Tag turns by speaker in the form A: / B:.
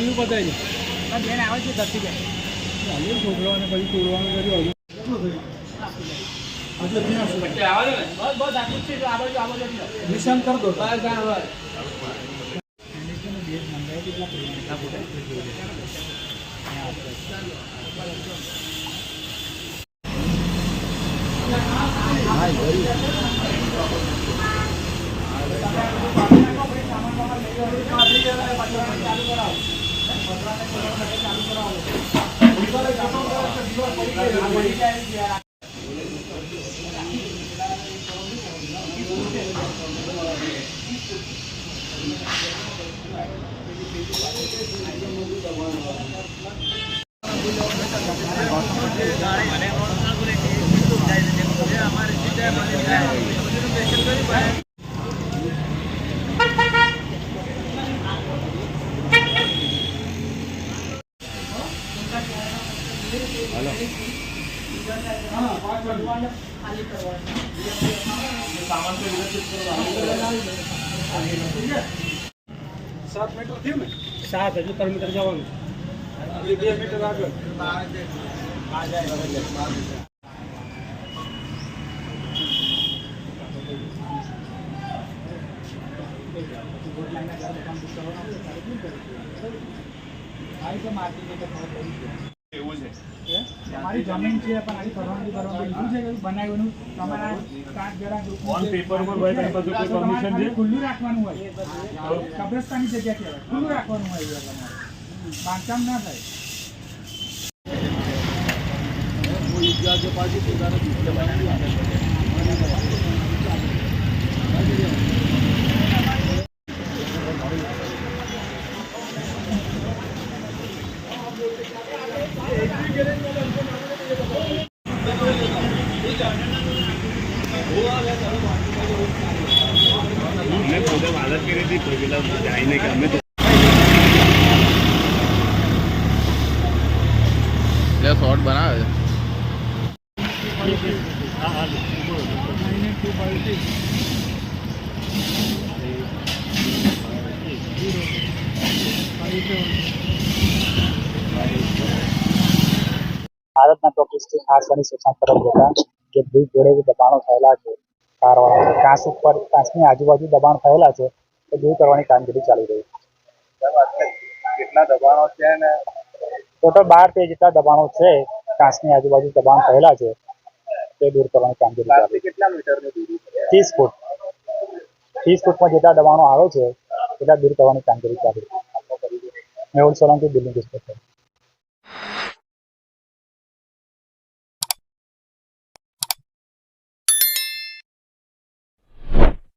A: કેટલું પતાવી
B: બેન આવે છે ધરતી બેન
A: છોકરાઓને પછી તોડવાનું કર્યું નિશાન કર દો सात मीटर थी मैं 7 हजू 3 मीटर जवान 2 मीटर आगे
B: हमारी जमीन છે પણ આની પરવાનગી લીધું છે કે બનાવ્યું તમારા કાચ જરા
A: ઓન પેપર પર ભાઈ કઈ બધું કોઈ પરમિશન છે
B: ખુલ્લું રાખવાનું હોય કબ્રસ્તાનની જગ્યા કહેવાય ખુલ્લું રાખવાનું હોય તમારે બાંધકામ ના થાય
A: हमने खुद मदद करी थी कोई बिला जाने के हमें तो
C: ले शॉट बनावे
A: हां हां
B: ભારતના ટોપિકથી ખાસ કરી શિક્ષણ તરફ જતા જે બ્રિજ જોડે જે દબાણો થયેલા છે કારવાળા કાંસ ઉપર કાંસની આજુબાજુ દબાણ થયેલા છે તે દૂર કરવાની કામગીરી ચાલી રહી છે
C: કેટલા દબાણો છે ને
B: ટોટલ 12 જેટલા દબાણો છે કાંસની આજુબાજુ દબાણ થયેલા છે તે દૂર કરવાની કામગીરી ચાલી રહી છે
C: કેટલા મીટરની દૂરી
B: 30 ફૂટ 30 ફૂટમાં જેટલા દબાણો આવે છે એટલા દૂર કરવાની કામગીરી ચાલી રહી છે મેહુલ સોલંકી બિલ્ડિંગ ઇન્સ્પેક્ટર